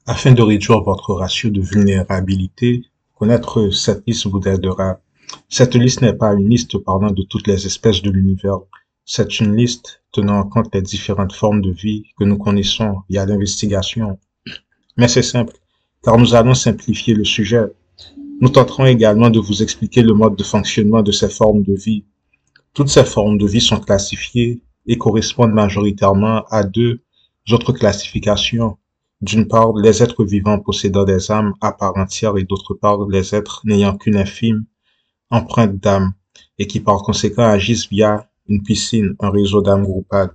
Afin de réduire votre ratio de vulnérabilité, connaître cette liste vous aidera. Cette liste n'est pas une liste parlant de toutes les espèces de l'univers. C'est une liste tenant en compte les différentes formes de vie que nous connaissons via l'investigation. Mais c'est simple, car nous allons simplifier le sujet. Nous tenterons également de vous expliquer le mode de fonctionnement de ces formes de vie. Toutes ces formes de vie sont classifiées et correspondent majoritairement à deux autres classifications. D'une part, les êtres vivants possédant des âmes à part entière et d'autre part, les êtres n'ayant qu'une infime empreinte d'âme et qui par conséquent agissent via une piscine, un réseau d'âmes groupales.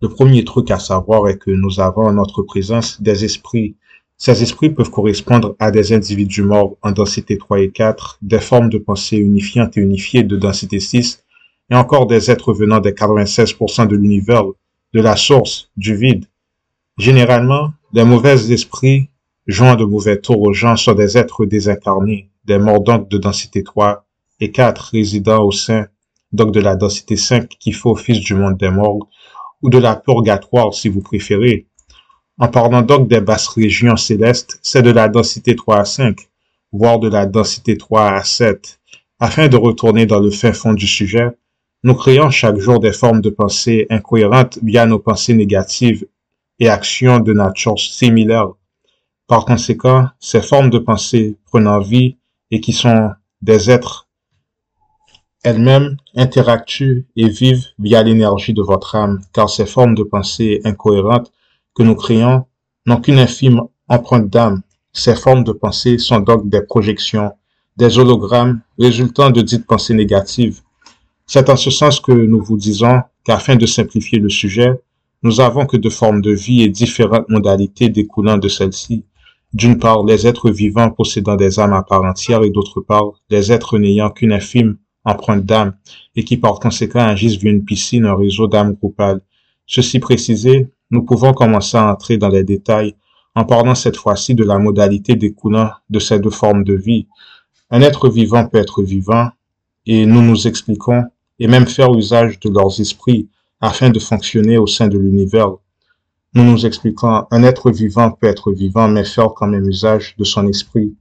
Le premier truc à savoir est que nous avons en notre présence des esprits. Ces esprits peuvent correspondre à des individus morts en densité 3 et 4, des formes de pensée unifiantes et unifiées de densité 6, et encore des êtres venant des 96% de l'univers, de la source, du vide. Généralement, les mauvais esprits jouant de mauvais tours aux gens sont des êtres désincarnés, des morts donc de densité 3 et 4 résidant au sein donc de la densité 5 qui fait office du monde des morts ou de la purgatoire si vous préférez. En parlant donc des basses régions célestes, c'est de la densité 3 à 5, voire de la densité 3 à 7. Afin de retourner dans le fin fond du sujet, nous créons chaque jour des formes de pensée incohérentes via nos pensées négatives et actions de nature similaire. Par conséquent, ces formes de pensée prenant vie et qui sont des êtres elles-mêmes interactuent et vivent via l'énergie de votre âme, car ces formes de pensée incohérentes que nous créons n'ont qu'une infime empreinte d'âme. Ces formes de pensée sont donc des projections, des hologrammes résultant de dites pensées négatives. C'est en ce sens que nous vous disons qu'afin de simplifier le sujet, nous avons que deux formes de vie et différentes modalités découlant de celles-ci. D'une part, les êtres vivants possédant des âmes à part entière et d'autre part, les êtres n'ayant qu'une infime empreinte d'âme et qui par conséquent agissent via une piscine, un réseau d'âmes groupales. Ceci précisé, nous pouvons commencer à entrer dans les détails en parlant cette fois-ci de la modalité découlant de ces deux formes de vie. Un être vivant peut être vivant et nous nous expliquons et même faire usage de leurs esprits afin de fonctionner au sein de l'univers. Nous nous expliquons, un être vivant peut être vivant mais faire quand même usage de son esprit.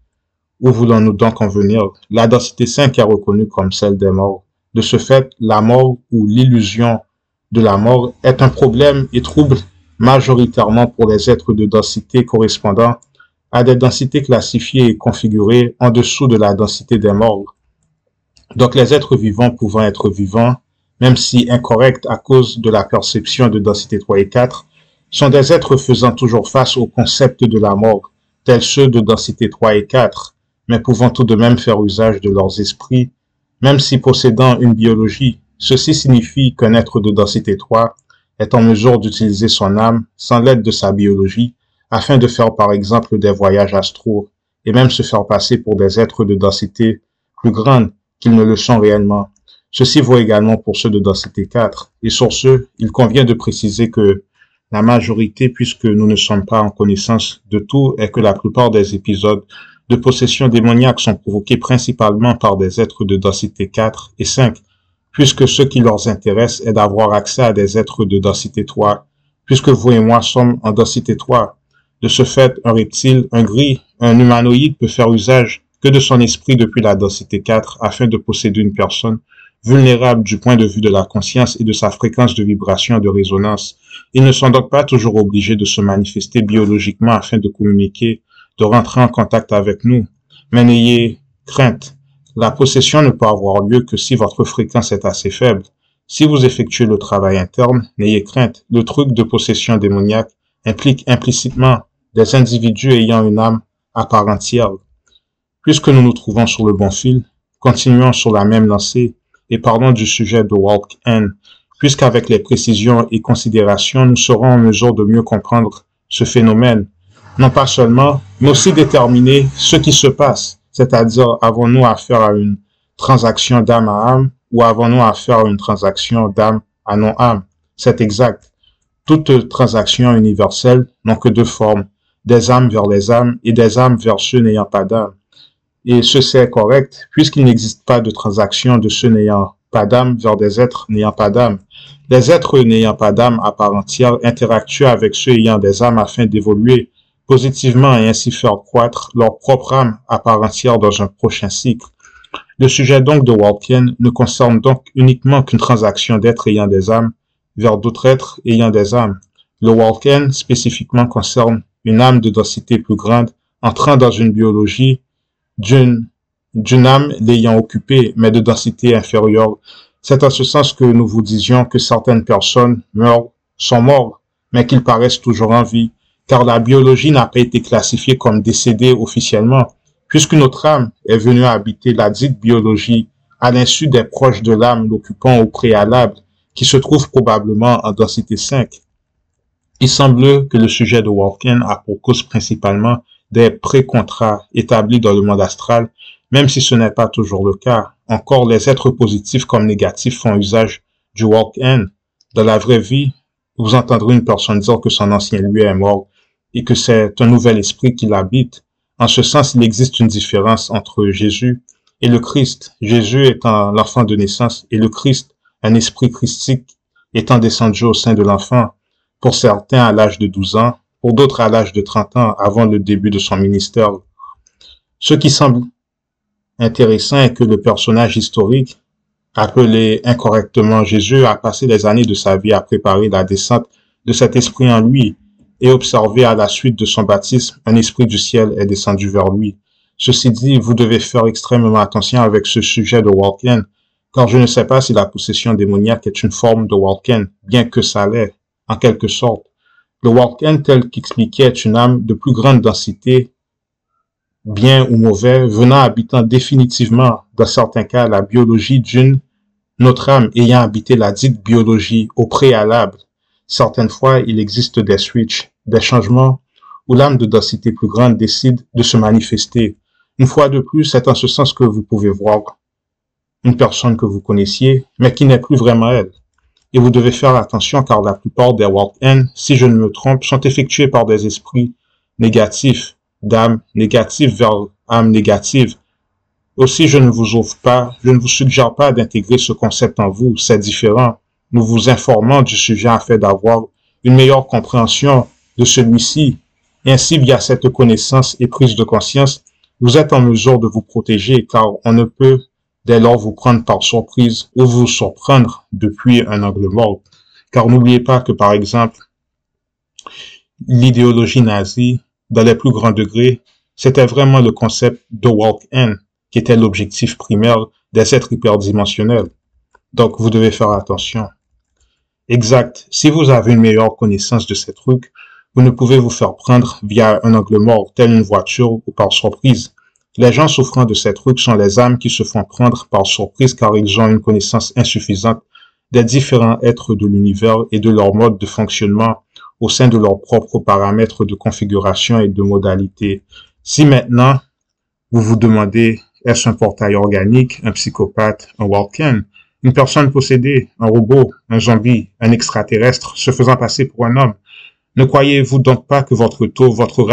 Où voulons-nous donc en venir? La densité 5 est reconnue comme celle des morts. De ce fait, la mort ou l'illusion de la mort est un problème et trouble majoritairement pour les êtres de densité correspondant à des densités classifiées et configurées en dessous de la densité des morts. Donc les êtres vivants pouvant être vivants, même si incorrects à cause de la perception de densité 3 et 4, sont des êtres faisant toujours face au concept de la mort, tels ceux de densité 3 et 4, mais pouvant tout de même faire usage de leurs esprits, même si possédant une biologie. Ceci signifie qu'un être de densité 3 est en mesure d'utiliser son âme sans l'aide de sa biologie afin de faire par exemple des voyages astraux et même se faire passer pour des êtres de densité plus grande qu'ils ne le sont réellement. Ceci vaut également pour ceux de densité 4. Et sur ce, il convient de préciser que la majorité, puisque nous ne sommes pas en connaissance de tout, est que la plupart des épisodes de possession démoniaque sont provoqués principalement par des êtres de densité 4 et 5, puisque ce qui leur intéresse est d'avoir accès à des êtres de densité 3, puisque vous et moi sommes en densité 3. De ce fait, un reptile, un gris, un humanoïde peut faire usage que de son esprit depuis la densité 4 afin de posséder une personne vulnérable du point de vue de la conscience et de sa fréquence de vibration et de résonance. Ils ne sont donc pas toujours obligés de se manifester biologiquement afin de communiquer, de rentrer en contact avec nous. Mais n'ayez crainte. La possession ne peut avoir lieu que si votre fréquence est assez faible. Si vous effectuez le travail interne, n'ayez crainte. Le truc de possession démoniaque implique implicitement des individus ayant une âme à part entière. Puisque nous nous trouvons sur le bon fil, continuons sur la même lancée et parlons du sujet de Walk-In, puisqu'avec les précisions et considérations, nous serons en mesure de mieux comprendre ce phénomène. Non pas seulement, mais aussi déterminer ce qui se passe, c'est-à-dire avons-nous affaire à une transaction d'âme à âme ou avons-nous affaire à une transaction d'âme à non-âme. C'est exact. Toutes transactions universelles n'ont que deux formes, des âmes vers les âmes et des âmes vers ceux n'ayant pas d'âme. Et ceci est correct, puisqu'il n'existe pas de transaction de ceux n'ayant pas d'âme vers des êtres n'ayant pas d'âme. Les êtres n'ayant pas d'âme à part entière interactuent avec ceux ayant des âmes afin d'évoluer positivement et ainsi faire croître leur propre âme à part entière dans un prochain cycle. Le sujet donc de Walken ne concerne donc uniquement qu'une transaction d'êtres ayant des âmes vers d'autres êtres ayant des âmes. Le Walken spécifiquement concerne une âme de densité plus grande entrant dans une biologie d'une âme l'ayant occupée, mais de densité inférieure. C'est en ce sens que nous vous disions que certaines personnes sont mortes, mais qu'ils paraissent toujours en vie, car la biologie n'a pas été classifiée comme décédée officiellement, puisqu'une autre âme est venue habiter la dite biologie à l'insu des proches de l'âme l'occupant au préalable, qui se trouve probablement en densité 5. Il semble que le sujet de Walken a pour cause principalement des pré-contrats établis dans le monde astral, même si ce n'est pas toujours le cas. Encore, les êtres positifs comme négatifs font usage du Walken. Dans la vraie vie, vous entendrez une personne dire que son ancien lui est mort et que c'est un nouvel esprit qui l'habite. En ce sens, il existe une différence entre Jésus et le Christ. Jésus étant l'enfant de naissance et le Christ, un esprit christique, étant descendu au sein de l'enfant, pour certains à l'âge de 12 ans, pour d'autres à l'âge de 30 ans avant le début de son ministère. Ce qui semble intéressant est que le personnage historique, appelé incorrectement Jésus, a passé les années de sa vie à préparer la descente de cet esprit en lui et observé à la suite de son baptême, un esprit du ciel est descendu vers lui. Ceci dit, vous devez faire extrêmement attention avec ce sujet de Walken, car je ne sais pas si la possession démoniaque est une forme de Walken, bien que ça l'est, en quelque sorte. Le Walken tel qu'expliqué est une âme de plus grande densité, bien ou mauvais, venant habitant définitivement, dans certains cas, la biologie d'une autre âme ayant habité la dite biologie au préalable. Certaines fois, il existe des switches, des changements où l'âme de densité plus grande décide de se manifester. Une fois de plus, c'est en ce sens que vous pouvez voir une personne que vous connaissiez, mais qui n'est plus vraiment elle. Et vous devez faire attention car la plupart des Walken, si je ne me trompe, sont effectués par des esprits négatifs, d'âmes négatives vers âmes négatives. Aussi, je ne vous suggère pas d'intégrer ce concept en vous, c'est différent. Nous vous informons du sujet afin d'avoir une meilleure compréhension de celui-ci. Et ainsi, via cette connaissance et prise de conscience, vous êtes en mesure de vous protéger car on ne peut dès lors vous prendre par surprise ou vous surprendre depuis un angle mort. Car n'oubliez pas que, par exemple, l'idéologie nazie, dans les plus grands degrés, c'était vraiment le concept de Walken, qui était l'objectif primaire des êtres hyperdimensionnels. Donc, vous devez faire attention. Exact. Si vous avez une meilleure connaissance de ces trucs, vous ne pouvez vous faire prendre via un angle mort, tel une voiture ou par surprise. Les gens souffrant de ces trucs sont les âmes qui se font prendre par surprise car ils ont une connaissance insuffisante des différents êtres de l'univers et de leur mode de fonctionnement au sein de leurs propres paramètres de configuration et de modalité. Si maintenant, vous vous demandez, est-ce un portail organique, un psychopathe, un Walken, une personne possédée, un robot, un zombie, un extraterrestre se faisant passer pour un homme, ne croyez-vous donc pas que votre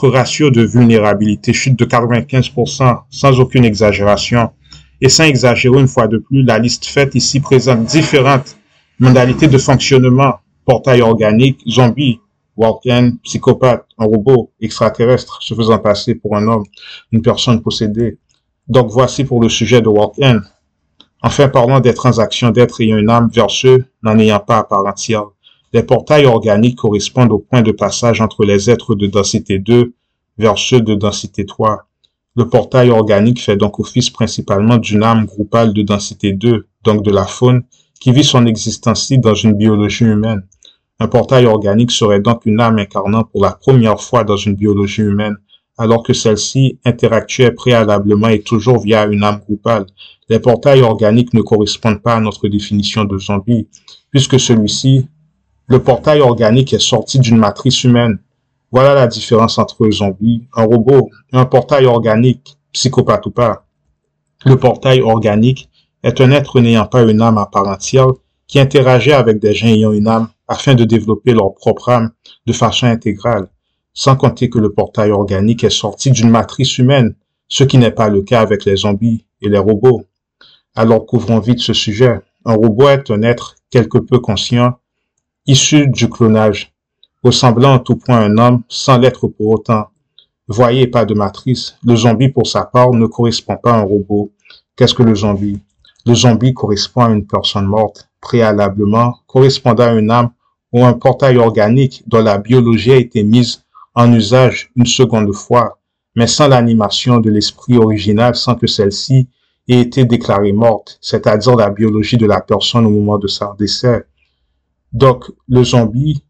ratio de vulnérabilité chute de 95% sans aucune exagération? Et sans exagérer une fois de plus, la liste faite ici présente différentes modalités de fonctionnement: portail organique, zombie, Walken, psychopathe, un robot, extraterrestre se faisant passer pour un homme, une personne possédée. Donc voici pour le sujet de Walken. Enfin, parlons des transactions d'êtres ayant une âme vers ceux n'en ayant pas à part entière. Les portails organiques correspondent au point de passage entre les êtres de densité 2 vers ceux de densité 3. Le portail organique fait donc office principalement d'une âme groupale de densité 2, donc de la faune, qui vit son existence-ci dans une biologie humaine. Un portail organique serait donc une âme incarnant pour la première fois dans une biologie humaine, alors que celle-ci interactuait préalablement et toujours via une âme groupale. Les portails organiques ne correspondent pas à notre définition de zombie, puisque le portail organique est sorti d'une matrice humaine. Voilà la différence entre un zombie, un robot et un portail organique, psychopathe ou pas. Le portail organique est un être n'ayant pas une âme à part entière qui interagit avec des gens ayant une âme afin de développer leur propre âme de façon intégrale, sans compter que le portail organique est sorti d'une matrice humaine, ce qui n'est pas le cas avec les zombies et les robots. Alors couvrons vite ce sujet. Un robot est un être quelque peu conscient, issu du clonage. ressemblant en tout point à un homme sans l'être pour autant. Voyez, pas de matrice. Le zombie, pour sa part, ne correspond pas à un robot. Qu'est-ce que le zombie? Le zombie correspond à une personne morte, préalablement, correspondant à une âme ou un portail organique dont la biologie a été mise en usage une seconde fois, mais sans l'animation de l'esprit original, sans que celle-ci ait été déclarée morte, c'est-à-dire la biologie de la personne au moment de son décès. Donc, le zombie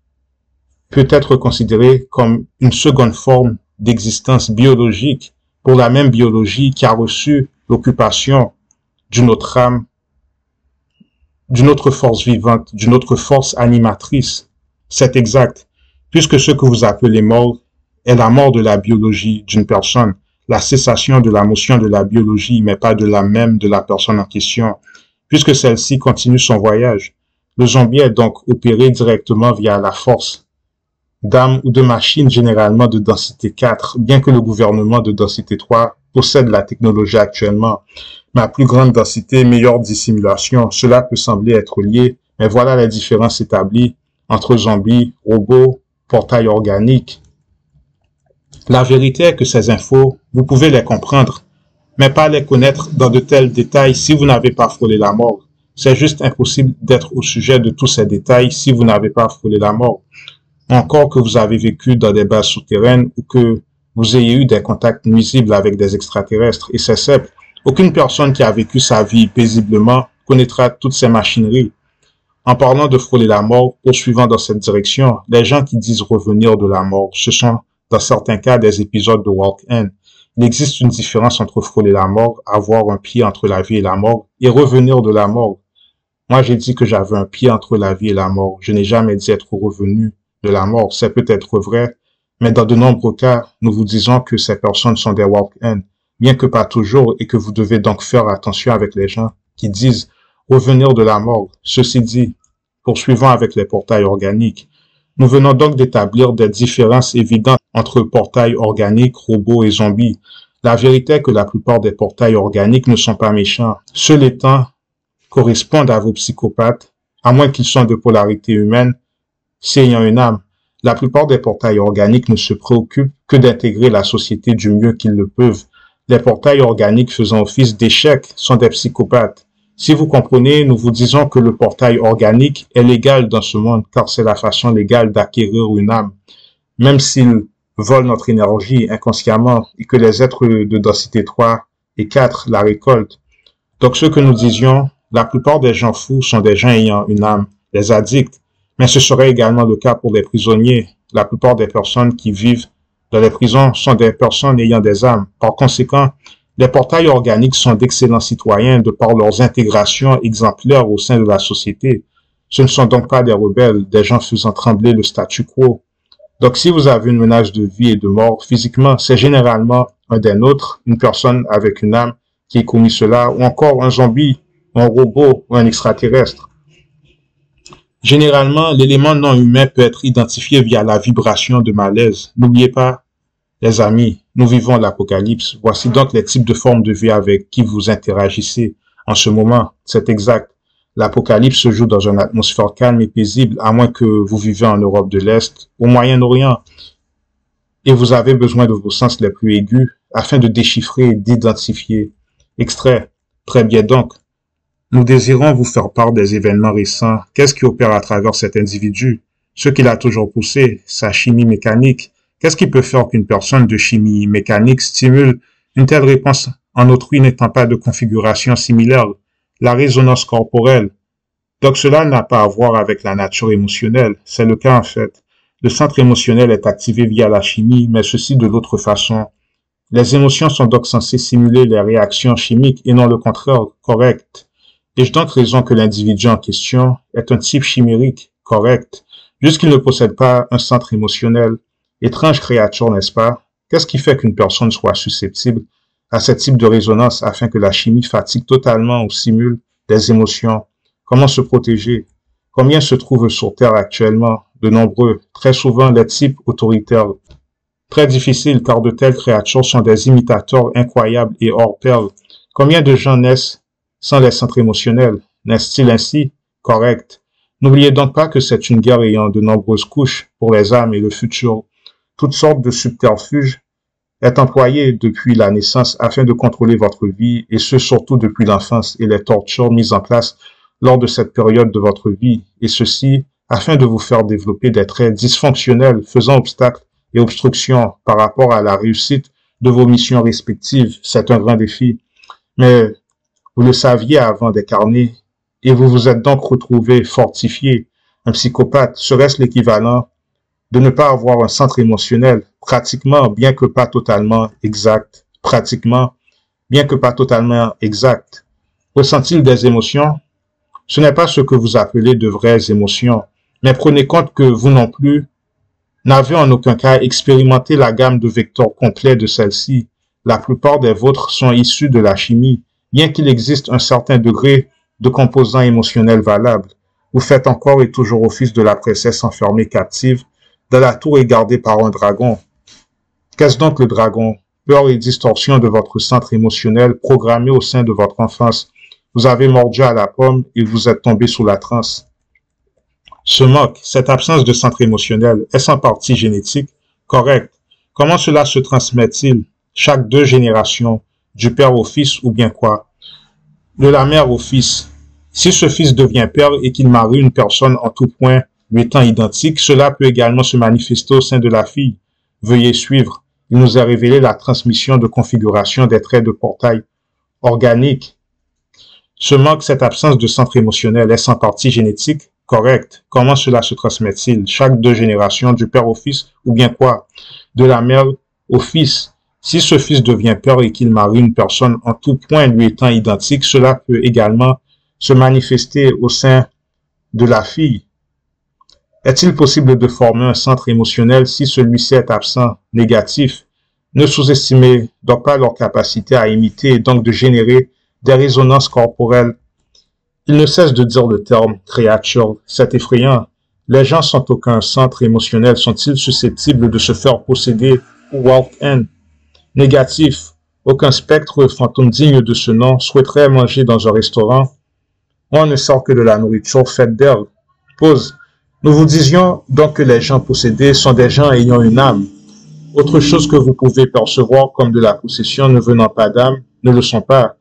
peut être considéré comme une seconde forme d'existence biologique pour la même biologie qui a reçu l'occupation d'une autre âme, d'une autre force vivante, d'une autre force animatrice. C'est exact, puisque ce que vous appelez mort est la mort de la biologie d'une personne, la cessation de la motion de la biologie, mais pas de la même de la personne en question, puisque celle-ci continue son voyage. Le zombie est donc opéré directement via la force d'âme ou de machine généralement de densité 4, bien que le gouvernement de densité 3 possède la technologie actuellement. Mais à plus grande densité, meilleure dissimulation, cela peut sembler être lié, mais voilà la différence établie entre zombies, robots, portail organique. La vérité est que ces infos, vous pouvez les comprendre, mais pas les connaître dans de tels détails si vous n'avez pas frôlé la mort. C'est juste impossible d'être au sujet de tous ces détails si vous n'avez pas frôlé la mort. Encore que vous avez vécu dans des bases souterraines ou que vous ayez eu des contacts nuisibles avec des extraterrestres. Et c'est simple, aucune personne qui a vécu sa vie paisiblement connaîtra toutes ces machineries. En parlant de frôler la mort, poursuivant dans cette direction, les gens qui disent revenir de la mort, ce sont dans certains cas des épisodes de walk-in. Il existe une différence entre frôler la mort, avoir un pied entre la vie et la mort, et revenir de la mort. Moi, j'ai dit que j'avais un pied entre la vie et la mort. Je n'ai jamais dit être revenu de la mort. C'est peut-être vrai, mais dans de nombreux cas, nous vous disons que ces personnes sont des walk-in, bien que pas toujours, et que vous devez donc faire attention avec les gens qui disent revenir de la mort. Ceci dit, poursuivant avec les portails organiques, nous venons donc d'établir des différences évidentes entre portails organiques, robots et zombies. La vérité est que la plupart des portails organiques ne sont pas méchants. Ceux étant correspondent à vos psychopathes, à moins qu'ils soient de polarité humaine, ayant une âme. La plupart des portails organiques ne se préoccupent que d'intégrer la société du mieux qu'ils le peuvent. Les portails organiques faisant office d'échec sont des psychopathes. Si vous comprenez, nous vous disons que le portail organique est légal dans ce monde car c'est la façon légale d'acquérir une âme. Même s'il vole notre énergie inconsciemment et que les êtres de densité 3 et 4 la récoltent. Donc ce que nous disions, la plupart des gens fous sont des gens ayant une âme, les addicts. Mais ce serait également le cas pour les prisonniers. La plupart des personnes qui vivent dans les prisons sont des personnes ayant des âmes. Par conséquent, les portails organiques sont d'excellents citoyens de par leurs intégrations exemplaires au sein de la société. Ce ne sont donc pas des rebelles, des gens faisant trembler le statu quo. Donc si vous avez une menace de vie et de mort physiquement, c'est généralement un des nôtres, une personne avec une âme qui ait commis cela, ou encore un zombie, un robot ou un extraterrestre. Généralement, l'élément non humain peut être identifié via la vibration de malaise. N'oubliez pas, les amis, nous vivons l'apocalypse. Voici donc les types de formes de vie avec qui vous interagissez en ce moment. C'est exact. L'apocalypse se joue dans une atmosphère calme et paisible, à moins que vous vivez en Europe de l'Est, au Moyen-Orient, et vous avez besoin de vos sens les plus aigus afin de déchiffrer et d'identifier. Extrait. Très bien donc. Nous désirons vous faire part des événements récents. Qu'est-ce qui opère à travers cet individu? Ce qu'il a toujours poussé, sa chimie mécanique. Qu'est-ce qui peut faire qu'une personne de chimie mécanique stimule une telle réponse en autrui n'étant pas de configuration similaire? La résonance corporelle. Donc cela n'a pas à voir avec la nature émotionnelle. C'est le cas en fait. Le centre émotionnel est activé via la chimie, mais ceci de l'autre façon. Les émotions sont donc censées simuler les réactions chimiques et non le contraire, correct. Ai-je donc raison que l'individu en question est un type chimérique, correct, juste qu'il ne possède pas un centre émotionnel? Étrange créature, n'est-ce pas? Qu'est-ce qui fait qu'une personne soit susceptible à ce type de résonance afin que la chimie fatigue totalement ou simule des émotions? Comment se protéger? Combien se trouvent sur Terre actuellement? De nombreux, très souvent les types autoritaires. Très difficile car de telles créatures sont des imitateurs incroyables et hors pair. Combien de gens naissent sans les centres émotionnels? N'est-ce-t-il ainsi? Correct. N'oubliez donc pas que c'est une guerre ayant de nombreuses couches pour les âmes et le futur. Toutes sortes de subterfuges est employé depuis la naissance afin de contrôler votre vie, et ce surtout depuis l'enfance, et les tortures mises en place lors de cette période de votre vie, et ceci afin de vous faire développer des traits dysfonctionnels faisant obstacle et obstruction par rapport à la réussite de vos missions respectives. C'est un grand défi, mais vous le saviez avant d'incarner, et vous vous êtes donc retrouvé fortifié. Un psychopathe, serait-ce l'équivalent de ne pas avoir un centre émotionnel, pratiquement, bien que pas totalement exact, pratiquement, bien que pas totalement exact. Ressent-il des émotions? Ce n'est pas ce que vous appelez de vraies émotions, mais prenez compte que vous non plus n'avez en aucun cas expérimenté la gamme de vecteurs complets de celle-ci. La plupart des vôtres sont issus de la chimie, bien qu'il existe un certain degré de composants émotionnels valables. Vous faites encore et toujours office de la princesse enfermée captive dans la tour et gardée par un dragon. Qu'est-ce donc le dragon? Peur et distorsion de votre centre émotionnel programmé au sein de votre enfance. Vous avez mordu à la pomme et vous êtes tombé sous la transe. Ce moque, cette absence de centre émotionnel, est-ce en partie génétique? Correct. Comment cela se transmet-il? Chaque 2 générations, du père au fils ou bien quoi? De la mère au fils. Si ce fils devient père et qu'il marie une personne en tout point lui étant identique, cela peut également se manifester au sein de la fille. Veuillez suivre. Il nous a révélé la transmission de configuration des traits de portail organique. Ce manque, cette absence de centre émotionnel, est-ce en partie génétique? Correct. Comment cela se transmet-il? Chaque 2 générations, du père au fils, ou bien quoi? De la mère au fils. Si ce fils devient père et qu'il marie une personne en tout point lui étant identique, cela peut également se manifester au sein de la fille. Est-il possible de former un centre émotionnel si celui-ci est absent, négatif? Ne sous-estimez donc pas leur capacité à imiter et donc de générer des résonances corporelles. Il ne cesse de dire le terme créature. C'est effrayant. Les gens sans aucun centre émotionnel sont-ils susceptibles de se faire posséder ou walk-in? Négatif. Aucun spectre fantôme digne de ce nom souhaiterait manger dans un restaurant. On ne sort que de la nourriture faite d'herbe. Pause. Nous vous disions donc que les gens possédés sont des gens ayant une âme. Autre chose que vous pouvez percevoir comme de la possession ne venant pas d'âme ne le sont pas,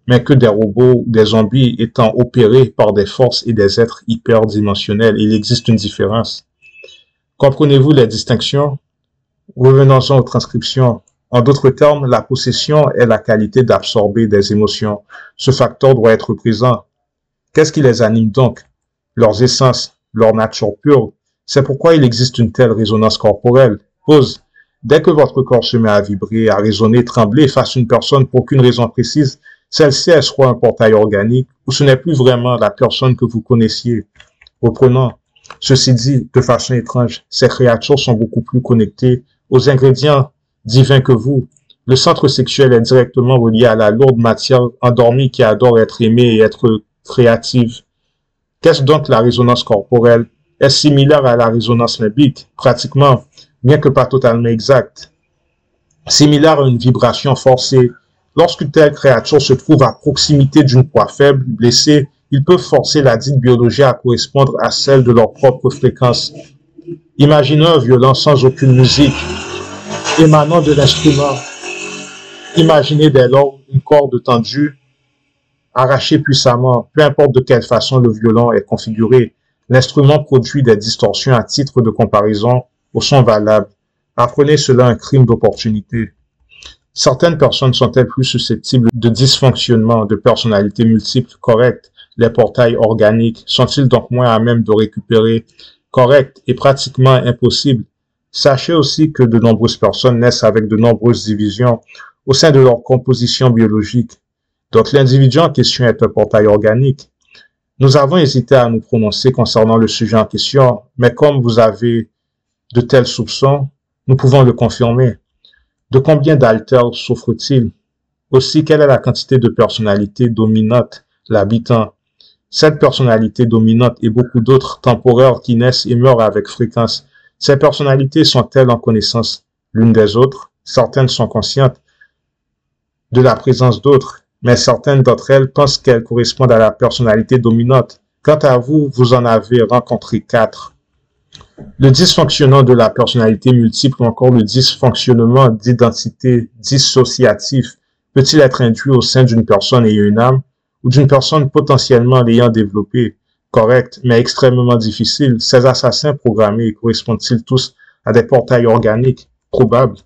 mais que des robots ou des zombies étant opérés par des forces et des êtres hyperdimensionnels. Il existe une différence. Comprenez-vous les distinctions? Revenons-en aux transcriptions. En d'autres termes, la possession est la qualité d'absorber des émotions. Ce facteur doit être présent. Qu'est-ce qui les anime donc? Leurs essences, leur nature pure. C'est pourquoi il existe une telle résonance corporelle. Pause. Dès que votre corps se met à vibrer, à résonner, trembler face à une personne pour aucune raison précise, celle-ci est soit un portail organique ou ce n'est plus vraiment la personne que vous connaissiez. Reprenons. Ceci dit, de façon étrange, ces créatures sont beaucoup plus connectées aux ingrédients divins que vous. Le centre sexuel est directement relié à la lourde matière endormie qui adore être aimée et être créative. Qu'est-ce donc la résonance corporelle? Est-ce similaire à la résonance limbique? Pratiquement, bien que pas totalement exact. Similaire à une vibration forcée. Lorsqu'une telle créature se trouve à proximité d'une proie faible, blessée, ils peuvent forcer la dite biologie à correspondre à celle de leur propre fréquence. Imaginez un violon sans aucune musique, émanant de l'instrument. Imaginez dès lors une corde tendue, arrachée puissamment, peu importe de quelle façon le violon est configuré. L'instrument produit des distorsions à titre de comparaison au son valable. Apprenez cela un crime d'opportunité. Certaines personnes sont-elles plus susceptibles de dysfonctionnement, de personnalités multiples? Correct. Les portails organiques sont-ils donc moins à même de récupérer? Correct et pratiquement impossible. Sachez aussi que de nombreuses personnes naissent avec de nombreuses divisions au sein de leur composition biologique. Donc l'individu en question est un portail organique. Nous avons hésité à nous prononcer concernant le sujet en question, mais comme vous avez de tels soupçons, nous pouvons le confirmer. De combien d'altères souffre-t-il? Aussi, quelle est la quantité de personnalités dominantes l'habitant? Cette personnalité dominante et beaucoup d'autres temporaires qui naissent et meurent avec fréquence. Ces personnalités sont-elles en connaissance l'une des autres? Certaines sont conscientes de la présence d'autres, mais certaines d'entre elles pensent qu'elles correspondent à la personnalité dominante. Quant à vous, vous en avez rencontré 4. Le dysfonctionnement de la personnalité multiple ou encore le dysfonctionnement d'identité dissociatif peut-il être induit au sein d'une personne ayant une âme ou d'une personne potentiellement l'ayant développée? Correct, mais extrêmement difficile. Ces assassins programmés correspondent-ils tous à des portails organiques? Probable.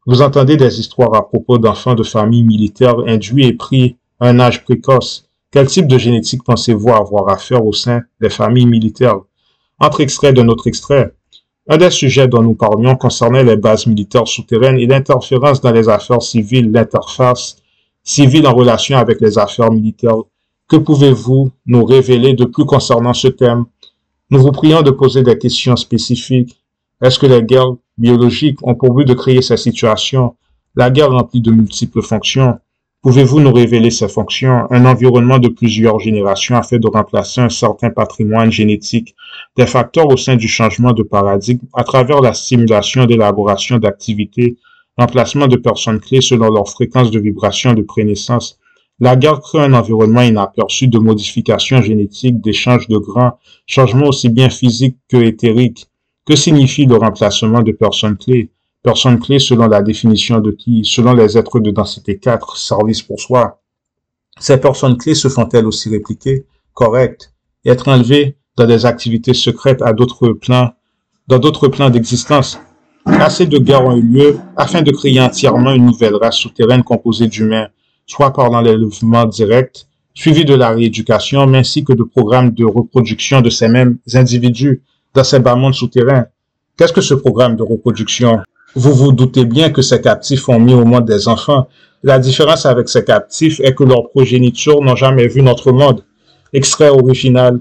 Vous entendez des histoires à propos d'enfants de familles militaires induits et pris à un âge précoce. Quel type de génétique pensez-vous avoir à faire au sein des familles militaires? Entre extraits d'un autre extrait. Un des sujets dont nous parlions concernait les bases militaires souterraines et l'interférence dans les affaires civiles, l'interface civile en relation avec les affaires militaires. Que pouvez-vous nous révéler de plus concernant ce thème? Nous vous prions de poser des questions spécifiques. Est-ce que les guerres biologiques ont pour but de créer ces situations? La guerre remplit de multiples fonctions. Pouvez-vous nous révéler ces fonctions? Un environnement de plusieurs générations afin de remplacer un certain patrimoine génétique, des facteurs au sein du changement de paradigme à travers la stimulation d'élaboration d'activités, remplacement de personnes clés selon leur fréquence de vibration de prénaissance. La guerre crée un environnement inaperçu de modifications génétiques, d'échanges de grands changements aussi bien physiques que éthériques. Que signifie le remplacement de personnes clés? Personnes clés selon la définition de qui? Selon les êtres de densité 4, service pour soi. Ces personnes clés se font-elles aussi répliquer? Correct. Et être enlevées dans des activités secrètes à dans d'autres plans d'existence. Assez de guerres ont eu lieu afin de créer entièrement une nouvelle race souterraine composée d'humains, soit par l'enlèvement direct, suivi de la rééducation, mais ainsi que de programmes de reproduction de ces mêmes individus dans ces bas mondes souterrains. Qu'est-ce que ce programme de reproduction? Vous vous doutez bien que ces captifs ont mis au monde des enfants. La différence avec ces captifs est que leurs progénitures n'ont jamais vu notre monde. Extrait original.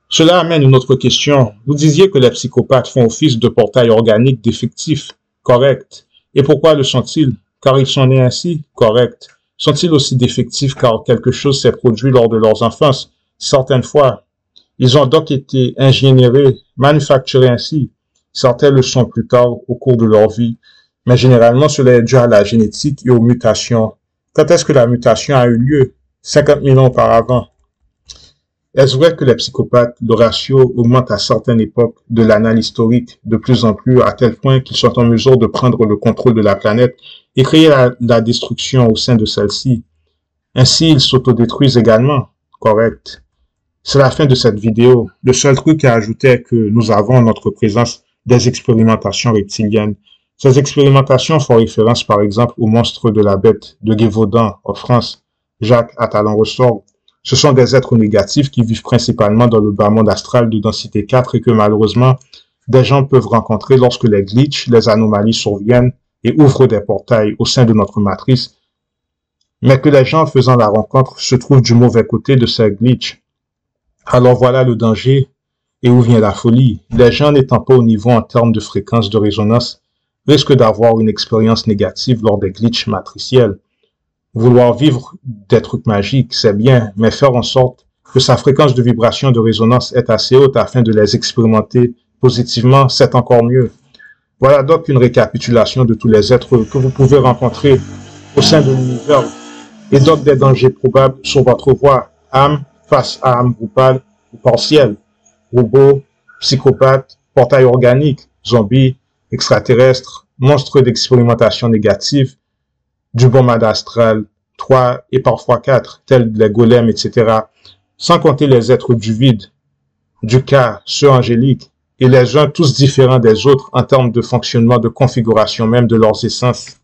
Cela amène une autre question. Vous disiez que les psychopathes font office de portail organique défectif. Correct. Et pourquoi le sont-ils? Car ils sont nés ainsi? Correct. Sont-ils aussi défectifs car quelque chose s'est produit lors de leur enfance? Certaines fois. Ils ont donc été ingénierés, manufacturés ainsi. Certains le sont plus tard au cours de leur vie, mais généralement cela est dû à la génétique et aux mutations. Quand est-ce que la mutation a eu lieu? 50 000 ans auparavant. Est-ce vrai que les psychopathes, le ratio augmente à certaines époques de l'annale historique de plus en plus à tel point qu'ils sont en mesure de prendre le contrôle de la planète et créer la destruction au sein de celle-ci? Ainsi, ils s'autodétruisent également. Correct. C'est la fin de cette vidéo. Le seul truc à ajouter est que nous avons en notre présence des expérimentations reptiliennes. Ces expérimentations font référence par exemple au monstre de la bête de Gévaudan en France, Jacques Attalon-Ressort. Ce sont des êtres négatifs qui vivent principalement dans le bas monde astral de densité 4 et que malheureusement des gens peuvent rencontrer lorsque les glitches, les anomalies surviennent et ouvrent des portails au sein de notre matrice, mais que les gens faisant la rencontre se trouvent du mauvais côté de ces glitches. Alors voilà le danger et où vient la folie. Les gens n'étant pas au niveau en termes de fréquence de résonance risquent d'avoir une expérience négative lors des glitches matriciels. Vouloir vivre des trucs magiques, c'est bien, mais faire en sorte que sa fréquence de vibration de résonance est assez haute afin de les expérimenter positivement, c'est encore mieux. Voilà donc une récapitulation de tous les êtres que vous pouvez rencontrer au sein de l'univers et donc des dangers probables sur votre voie. Âme face à âme groupale ou partielle, robots, psychopathes, portail organique, zombies, extraterrestres, monstres d'expérimentation négative, du bombard astral, 3 et parfois 4, tels les golems, etc. Sans compter les êtres du vide, du cas, ceux angéliques, et les uns tous différents des autres en termes de fonctionnement, de configuration même de leurs essences.